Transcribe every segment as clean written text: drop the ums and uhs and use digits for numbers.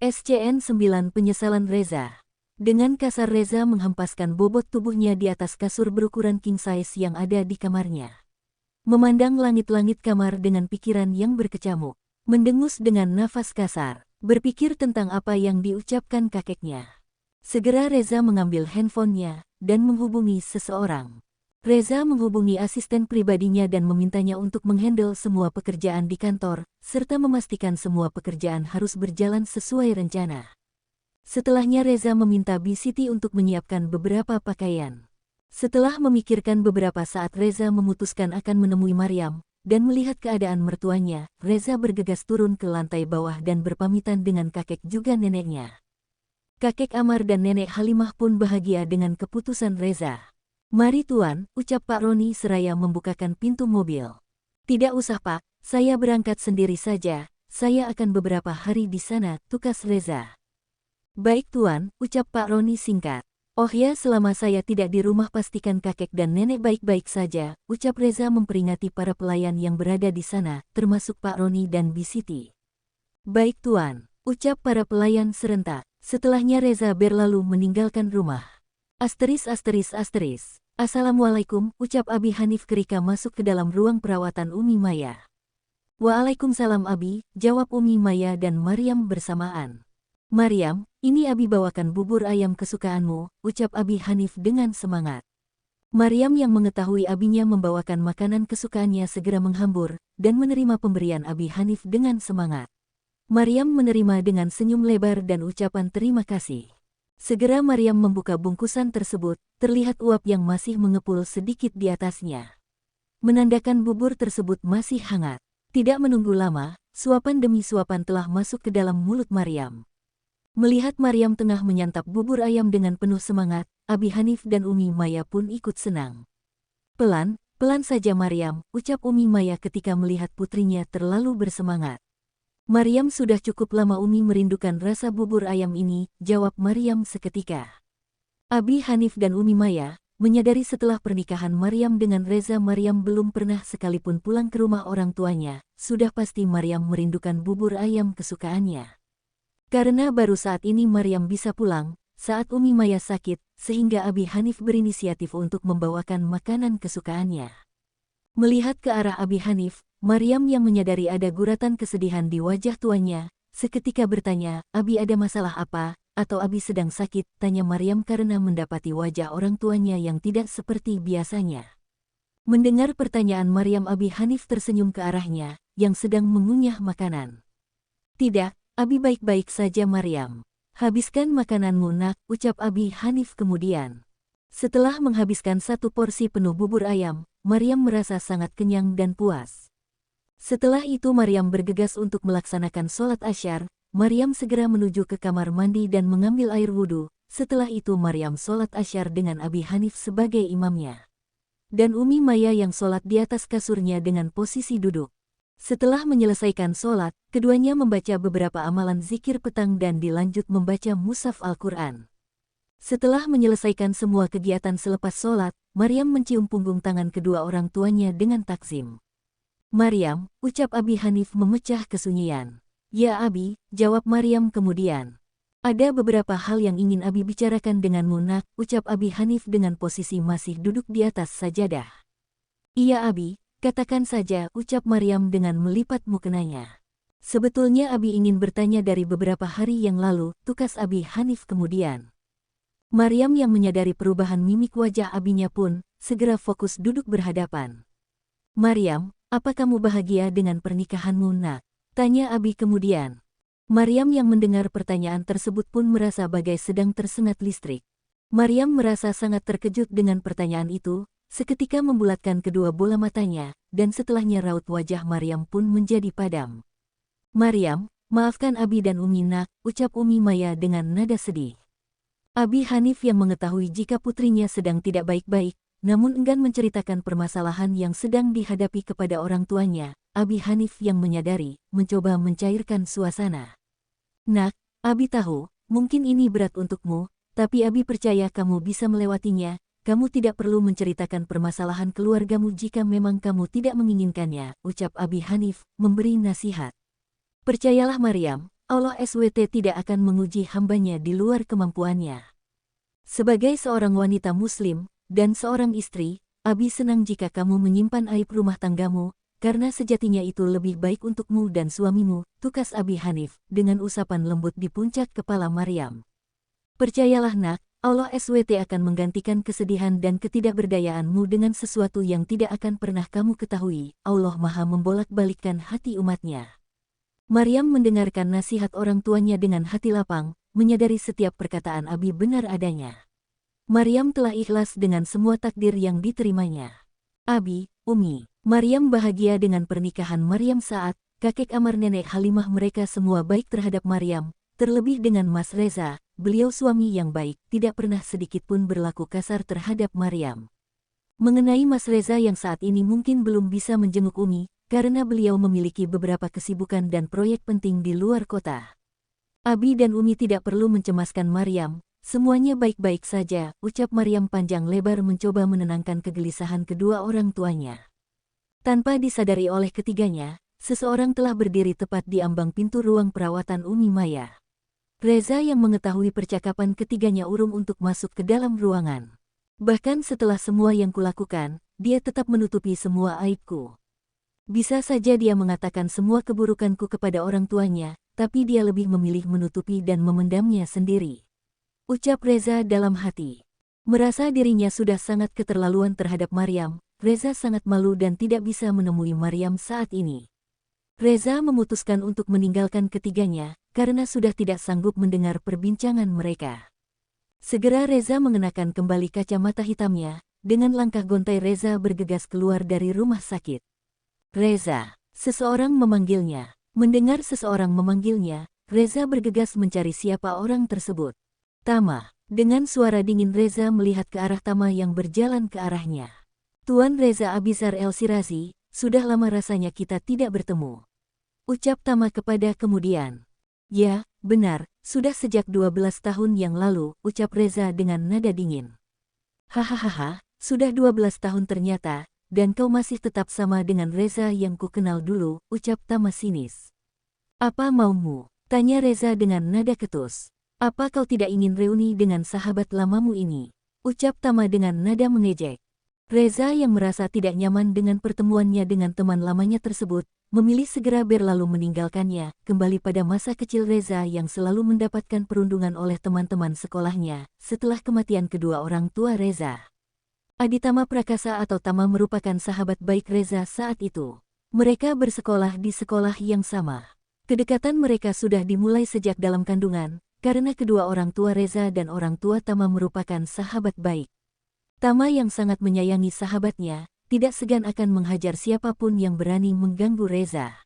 SCN-9 Penyesalan Reza. Dengan kasar Reza menghempaskan bobot tubuhnya di atas kasur berukuran king size yang ada di kamarnya. Memandang langit-langit kamar dengan pikiran yang berkecamuk. Mendengus dengan nafas kasar. Berpikir tentang apa yang diucapkan kakeknya. Segera Reza mengambil handphonenya dan menghubungi seseorang. Reza menghubungi asisten pribadinya dan memintanya untuk menghandle semua pekerjaan di kantor, serta memastikan semua pekerjaan harus berjalan sesuai rencana. Setelahnya Reza meminta B-City untuk menyiapkan beberapa pakaian. Setelah memikirkan beberapa saat Reza memutuskan akan menemui Maryam, dan melihat keadaan mertuanya, Reza bergegas turun ke lantai bawah dan berpamitan dengan kakek juga neneknya. Kakek Amar dan nenek Halimah pun bahagia dengan keputusan Reza. "Mari Tuan," ucap Pak Roni seraya membukakan pintu mobil. "Tidak usah Pak, saya berangkat sendiri saja, saya akan beberapa hari di sana," tukas Reza. "Baik Tuan," ucap Pak Roni singkat. "Oh ya, selama saya tidak di rumah pastikan kakek dan nenek baik-baik saja," ucap Reza memperingati para pelayan yang berada di sana, termasuk Pak Roni dan B-City. "Baik Tuan," ucap para pelayan serentak. Setelahnya Reza berlalu meninggalkan rumah. "Assalamualaikum," ucap Abi Hanif ketika masuk ke dalam ruang perawatan Umi Maya. "Waalaikumsalam Abi," jawab Umi Maya dan Maryam bersamaan. "Maryam, ini Abi bawakan bubur ayam kesukaanmu," ucap Abi Hanif dengan semangat. Maryam yang mengetahui abinya membawakan makanan kesukaannya segera menghambur, dan menerima pemberian Abi Hanif dengan semangat. Maryam menerima dengan senyum lebar dan ucapan terima kasih. Segera Maryam membuka bungkusan tersebut, terlihat uap yang masih mengepul sedikit di atasnya. Menandakan bubur tersebut masih hangat. Tidak menunggu lama, suapan demi suapan telah masuk ke dalam mulut Maryam. Melihat Maryam tengah menyantap bubur ayam dengan penuh semangat, Abi Hanif dan Umi Maya pun ikut senang. "Pelan, pelan saja Maryam," ucap Umi Maya ketika melihat putrinya terlalu bersemangat. "Maryam sudah cukup lama Umi merindukan rasa bubur ayam ini," jawab Maryam seketika. Abi Hanif dan Umi Maya menyadari setelah pernikahan Maryam dengan Reza Maryam belum pernah sekalipun pulang ke rumah orang tuanya, sudah pasti Maryam merindukan bubur ayam kesukaannya. Karena baru saat ini Maryam bisa pulang, saat Umi Maya sakit, sehingga Abi Hanif berinisiatif untuk membawakan makanan kesukaannya. Melihat ke arah Abi Hanif, Maryam yang menyadari ada guratan kesedihan di wajah tuannya, seketika bertanya, "Abi ada masalah apa? Atau Abi sedang sakit?" tanya Maryam karena mendapati wajah orang tuanya yang tidak seperti biasanya. Mendengar pertanyaan Maryam, Abi Hanif tersenyum ke arahnya, yang sedang mengunyah makanan. "Tidak, Abi baik-baik saja Maryam. Habiskan makananmu nak," ucap Abi Hanif kemudian. Setelah menghabiskan satu porsi penuh bubur ayam, Maryam merasa sangat kenyang dan puas. Setelah itu Maryam bergegas untuk melaksanakan sholat asyar. Maryam segera menuju ke kamar mandi dan mengambil air wudhu. Setelah itu Maryam sholat asyar dengan Abi Hanif sebagai imamnya. Dan Umi Maya yang sholat di atas kasurnya dengan posisi duduk. Setelah menyelesaikan sholat, keduanya membaca beberapa amalan zikir petang dan dilanjut membaca mushaf Al-Quran. Setelah menyelesaikan semua kegiatan selepas sholat, Maryam mencium punggung tangan kedua orang tuanya dengan takzim. "Maryam," ucap Abi Hanif memecah kesunyian. "Ya Abi," jawab Maryam kemudian. "Ada beberapa hal yang ingin Abi bicarakan denganmu nak," ucap Abi Hanif dengan posisi masih duduk di atas sajadah. "Iya Abi, katakan saja," ucap Maryam dengan melipat mukenanya. "Sebetulnya Abi ingin bertanya dari beberapa hari yang lalu," tukas Abi Hanif kemudian. Maryam yang menyadari perubahan mimik wajah abinya pun, segera fokus duduk berhadapan. "Maryam, apa kamu bahagia dengan pernikahanmu nak?" tanya Abi kemudian. Maryam yang mendengar pertanyaan tersebut pun merasa bagai sedang tersengat listrik. Maryam merasa sangat terkejut dengan pertanyaan itu, seketika membulatkan kedua bola matanya, dan setelahnya raut wajah Maryam pun menjadi padam. "Maryam, maafkan Abi dan Umi nak," ucap Umi Maya dengan nada sedih. Abi Hanif yang mengetahui jika putrinya sedang tidak baik-baik, namun enggan menceritakan permasalahan yang sedang dihadapi kepada orang tuanya. Abi Hanif yang menyadari, mencoba mencairkan suasana. "Nak, Abi tahu, mungkin ini berat untukmu, tapi Abi percaya kamu bisa melewatinya. Kamu tidak perlu menceritakan permasalahan keluargamu jika memang kamu tidak menginginkannya," ucap Abi Hanif, memberi nasihat. "Percayalah Maryam, Allah SWT tidak akan menguji hambanya di luar kemampuannya. Sebagai seorang wanita muslim, dan seorang istri, Abi senang jika kamu menyimpan aib rumah tanggamu, karena sejatinya itu lebih baik untukmu dan suamimu, tukas Abi Hanif, dengan usapan lembut di puncak kepala Maryam. Percayalah nak, Allah SWT akan menggantikan kesedihan dan ketidakberdayaanmu dengan sesuatu yang tidak akan pernah kamu ketahui. Allah Maha membolak-balikkan hati umatnya. Maryam mendengarkan nasihat orang tuanya dengan hati lapang, menyadari setiap perkataan Abi benar adanya. Maryam telah ikhlas dengan semua takdir yang diterimanya. Abi, Umi, Maryam bahagia dengan pernikahan Maryam saat kakek Amar nenek Halimah mereka semua baik terhadap Maryam, terlebih dengan Mas Reza, beliau suami yang baik, tidak pernah sedikit pun berlaku kasar terhadap Maryam. Mengenai Mas Reza yang saat ini mungkin belum bisa menjenguk Umi, karena beliau memiliki beberapa kesibukan dan proyek penting di luar kota. Abi dan Umi tidak perlu mencemaskan Maryam, semuanya baik-baik saja, ucap Maryam panjang lebar mencoba menenangkan kegelisahan kedua orang tuanya. Tanpa disadari oleh ketiganya, seseorang telah berdiri tepat di ambang pintu ruang perawatan Umi Maya. Reza yang mengetahui percakapan ketiganya urung untuk masuk ke dalam ruangan. Bahkan setelah semua yang kulakukan, dia tetap menutupi semua aibku. Bisa saja dia mengatakan semua keburukanku kepada orang tuanya, tapi dia lebih memilih menutupi dan memendamnya sendiri. Ucap Reza dalam hati. Merasa dirinya sudah sangat keterlaluan terhadap Maryam, Reza sangat malu dan tidak bisa menemui Maryam saat ini. Reza memutuskan untuk meninggalkan ketiganya, karena sudah tidak sanggup mendengar perbincangan mereka. Segera Reza mengenakan kembali kacamata hitamnya, dengan langkah gontai Reza bergegas keluar dari rumah sakit. Reza, seseorang memanggilnya. Mendengar seseorang memanggilnya, Reza bergegas mencari siapa orang tersebut. Tama, dengan suara dingin Reza melihat ke arah Tama yang berjalan ke arahnya. Tuan Reza Abizar El Sirazi, sudah lama rasanya kita tidak bertemu. Ucap Tama kepada kemudian. Ya, benar, sudah sejak 12 tahun yang lalu, ucap Reza dengan nada dingin. Hahaha, sudah 12 tahun ternyata, dan kau masih tetap sama dengan Reza yang ku kenal dulu, ucap Tama sinis. Apa maumu? Tanya Reza dengan nada ketus. Apa kau tidak ingin reuni dengan sahabat lamamu ini? Ucap Tama dengan nada mengejek. Reza yang merasa tidak nyaman dengan pertemuannya dengan teman lamanya tersebut, memilih segera berlalu meninggalkannya, kembali pada masa kecil Reza yang selalu mendapatkan perundungan oleh teman-teman sekolahnya, setelah kematian kedua orang tua Reza. Adi Tama Prakasa atau Tama merupakan sahabat baik Reza saat itu. Mereka bersekolah di sekolah yang sama. Kedekatan mereka sudah dimulai sejak dalam kandungan, karena kedua orang tua Reza dan orang tua Tama merupakan sahabat baik. Tama yang sangat menyayangi sahabatnya, tidak segan akan menghajar siapapun yang berani mengganggu Reza.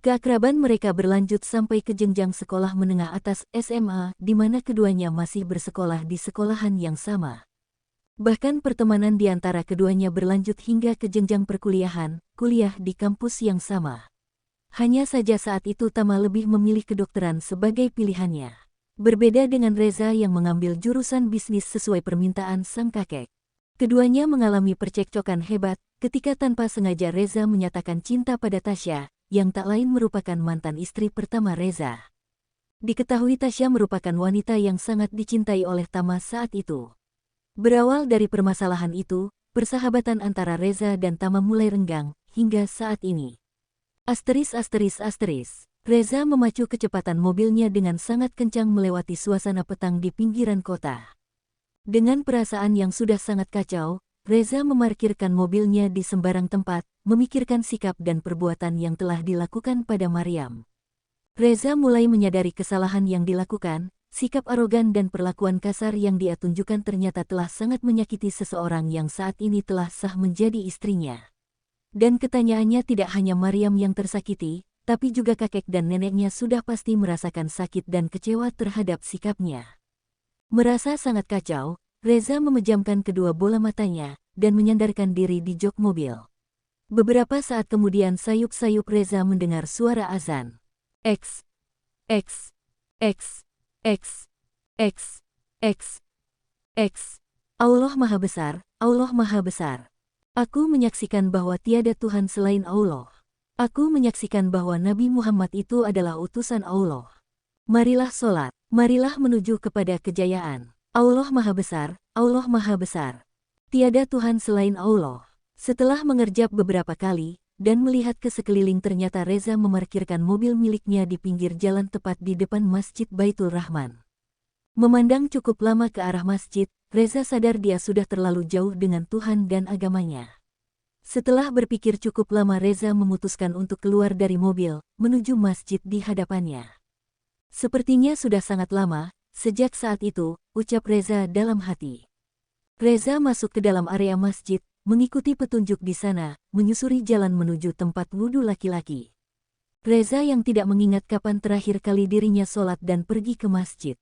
Keakraban mereka berlanjut sampai ke jenjang sekolah menengah atas SMA, di mana keduanya masih bersekolah di sekolahan yang sama. Bahkan pertemanan di antara keduanya berlanjut hingga ke jenjang perkuliahan, kuliah di kampus yang sama. Hanya saja saat itu Tama lebih memilih kedokteran sebagai pilihannya. Berbeda dengan Reza yang mengambil jurusan bisnis sesuai permintaan sang kakek. Keduanya mengalami percekcokan hebat ketika tanpa sengaja Reza menyatakan cinta pada Tasya, yang tak lain merupakan mantan istri pertama Reza. Diketahui Tasya merupakan wanita yang sangat dicintai oleh Tama saat itu. Berawal dari permasalahan itu, persahabatan antara Reza dan Tama mulai renggang, hingga saat ini. Reza memacu kecepatan mobilnya dengan sangat kencang melewati suasana petang di pinggiran kota. Dengan perasaan yang sudah sangat kacau, Reza memarkirkan mobilnya di sembarang tempat, memikirkan sikap dan perbuatan yang telah dilakukan pada Maryam. Reza mulai menyadari kesalahan yang dilakukan. Sikap arogan dan perlakuan kasar yang dia tunjukkan ternyata telah sangat menyakiti seseorang yang saat ini telah sah menjadi istrinya. Dan ketanyaannya tidak hanya Maryam yang tersakiti, tapi juga kakek dan neneknya sudah pasti merasakan sakit dan kecewa terhadap sikapnya. Merasa sangat kacau, Reza memejamkan kedua bola matanya, dan menyandarkan diri di jok mobil. Beberapa saat kemudian sayup-sayup Reza mendengar suara azan. X. Allah Maha Besar, Allah Maha Besar. Aku menyaksikan bahwa tiada Tuhan selain Allah. Aku menyaksikan bahwa Nabi Muhammad itu adalah utusan Allah. Marilah sholat, marilah menuju kepada kejayaan. Allah Maha Besar, Allah Maha Besar. Tiada Tuhan selain Allah. Setelah mengerjap beberapa kali, dan melihat ke sekeliling ternyata Reza memarkirkan mobil miliknya di pinggir jalan tepat di depan Masjid Baitul Rahman. Memandang cukup lama ke arah masjid, Reza sadar dia sudah terlalu jauh dengan Tuhan dan agamanya. Setelah berpikir cukup lama Reza memutuskan untuk keluar dari mobil, menuju masjid di hadapannya. Sepertinya sudah sangat lama, sejak saat itu, ucap Reza dalam hati. Reza masuk ke dalam area masjid, mengikuti petunjuk di sana, menyusuri jalan menuju tempat wudhu laki-laki. Reza yang tidak mengingat kapan terakhir kali dirinya sholat dan pergi ke masjid.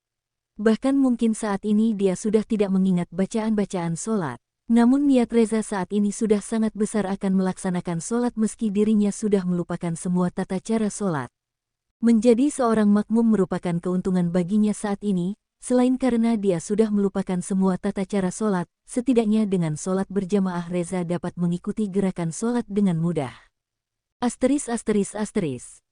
Bahkan mungkin saat ini dia sudah tidak mengingat bacaan-bacaan sholat. Namun niat Reza saat ini sudah sangat besar akan melaksanakan sholat meski dirinya sudah melupakan semua tata cara sholat. Menjadi seorang makmum merupakan keuntungan baginya saat ini, selain karena dia sudah melupakan semua tata cara sholat, setidaknya dengan sholat berjamaah Reza dapat mengikuti gerakan sholat dengan mudah. *******.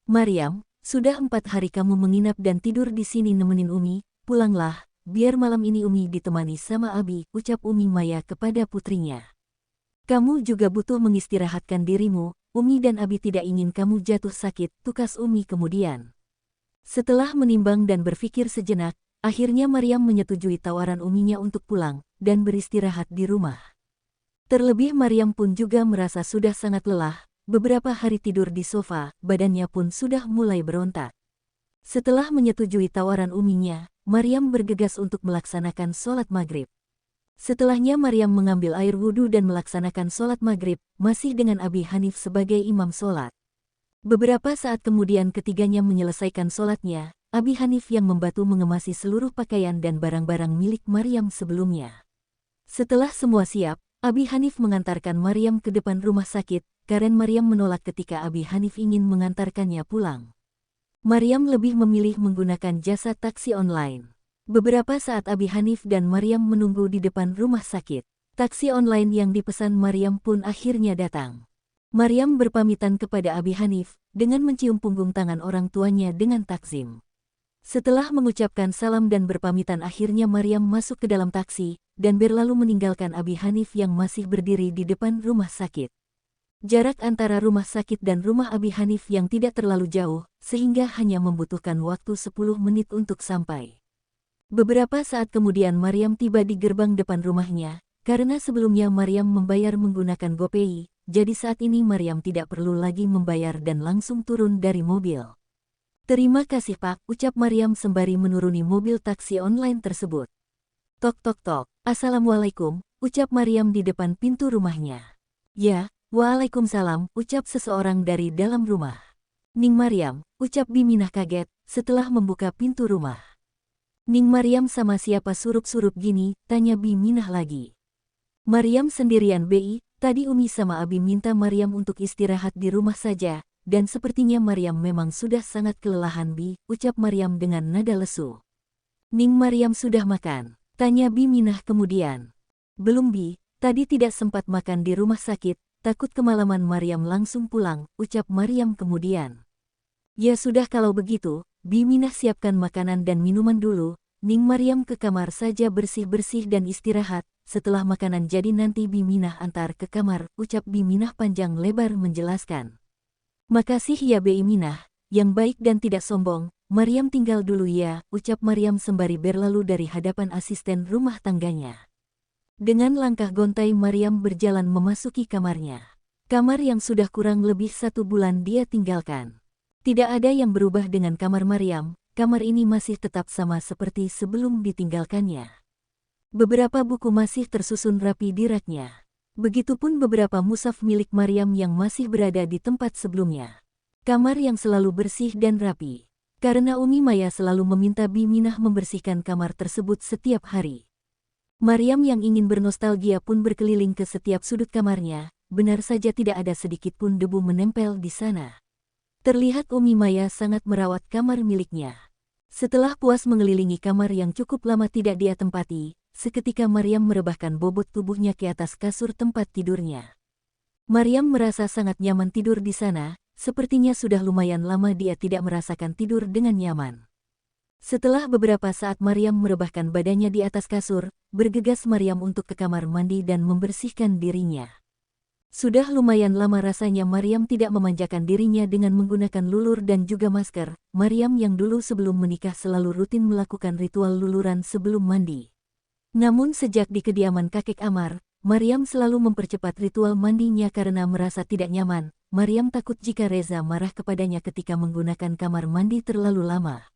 Maryam, sudah 4 hari kamu menginap dan tidur di sini nemenin Umi, pulanglah, biar malam ini Umi ditemani sama Abi, ucap Umi Maya kepada putrinya. Kamu juga butuh mengistirahatkan dirimu, Umi dan Abi tidak ingin kamu jatuh sakit, tukas Umi kemudian. Setelah menimbang dan berpikir sejenak, akhirnya Maryam menyetujui tawaran Uminya untuk pulang dan beristirahat di rumah. Terlebih Maryam pun juga merasa sudah sangat lelah, beberapa hari tidur di sofa, badannya pun sudah mulai berontak. Setelah menyetujui tawaran Uminya, Maryam bergegas untuk melaksanakan sholat maghrib. Setelahnya Maryam mengambil air wudhu dan melaksanakan sholat maghrib, masih dengan Abi Hanif sebagai imam sholat. Beberapa saat kemudian ketiganya menyelesaikan sholatnya, Abi Hanif yang membantu mengemasi seluruh pakaian dan barang-barang milik Maryam sebelumnya. Setelah semua siap, Abi Hanif mengantarkan Maryam ke depan rumah sakit, karena Maryam menolak ketika Abi Hanif ingin mengantarkannya pulang. Maryam lebih memilih menggunakan jasa taksi online. Beberapa saat Abi Hanif dan Maryam menunggu di depan rumah sakit. Taksi online yang dipesan Maryam pun akhirnya datang. Maryam berpamitan kepada Abi Hanif dengan mencium punggung tangan orang tuanya dengan takzim. Setelah mengucapkan salam dan berpamitan akhirnya Maryam masuk ke dalam taksi dan berlalu meninggalkan Abi Hanif yang masih berdiri di depan rumah sakit. Jarak antara rumah sakit dan rumah Abi Hanif yang tidak terlalu jauh, sehingga hanya membutuhkan waktu 10 menit untuk sampai. Beberapa saat kemudian Maryam tiba di gerbang depan rumahnya, karena sebelumnya Maryam membayar menggunakan GoPay, jadi saat ini Maryam tidak perlu lagi membayar dan langsung turun dari mobil. Terima kasih Pak, ucap Maryam sembari menuruni mobil taksi online tersebut. Tok tok tok, Assalamualaikum, ucap Maryam di depan pintu rumahnya. Ya, Waalaikumsalam, ucap seseorang dari dalam rumah. Ning Maryam, ucap Biminah kaget, setelah membuka pintu rumah. Ning Maryam sama siapa surup-surup gini, tanya Biminah lagi. Maryam sendirian Bi, tadi Umi sama Abi minta Maryam untuk istirahat di rumah saja, dan sepertinya Maryam memang sudah sangat kelelahan Bi, ucap Maryam dengan nada lesu. Ning Maryam sudah makan, tanya Biminah kemudian. Belum Bi, tadi tidak sempat makan di rumah sakit, takut kemalaman Maryam langsung pulang, ucap Maryam kemudian. Ya sudah kalau begitu, Biminah siapkan makanan dan minuman dulu, Ning Maryam ke kamar saja bersih-bersih dan istirahat, setelah makanan jadi nanti Biminah antar ke kamar, ucap Biminah panjang lebar menjelaskan. Makasih ya Biminah, yang baik dan tidak sombong, Maryam tinggal dulu ya, ucap Maryam sembari berlalu dari hadapan asisten rumah tangganya. Dengan langkah gontai Maryam berjalan memasuki kamarnya. Kamar yang sudah kurang lebih 1 bulan dia tinggalkan. Tidak ada yang berubah dengan kamar Maryam, kamar ini masih tetap sama seperti sebelum ditinggalkannya. Beberapa buku masih tersusun rapi di raknya. Begitupun beberapa mushaf milik Maryam yang masih berada di tempat sebelumnya. Kamar yang selalu bersih dan rapi. Karena Umi Maya selalu meminta Biminah membersihkan kamar tersebut setiap hari. Maryam yang ingin bernostalgia pun berkeliling ke setiap sudut kamarnya, benar saja tidak ada sedikit pun debu menempel di sana. Terlihat Umi Maya sangat merawat kamar miliknya. Setelah puas mengelilingi kamar yang cukup lama tidak dia tempati, seketika Maryam merebahkan bobot tubuhnya ke atas kasur tempat tidurnya. Maryam merasa sangat nyaman tidur di sana, sepertinya sudah lumayan lama dia tidak merasakan tidur dengan nyaman. Setelah beberapa saat Maryam merebahkan badannya di atas kasur, bergegas Maryam untuk ke kamar mandi dan membersihkan dirinya. Sudah lumayan lama rasanya Maryam tidak memanjakan dirinya dengan menggunakan lulur dan juga masker. Maryam yang dulu sebelum menikah selalu rutin melakukan ritual luluran sebelum mandi. Namun sejak di kediaman kakek Amar, Maryam selalu mempercepat ritual mandinya karena merasa tidak nyaman. Maryam takut jika Reza marah kepadanya ketika menggunakan kamar mandi terlalu lama.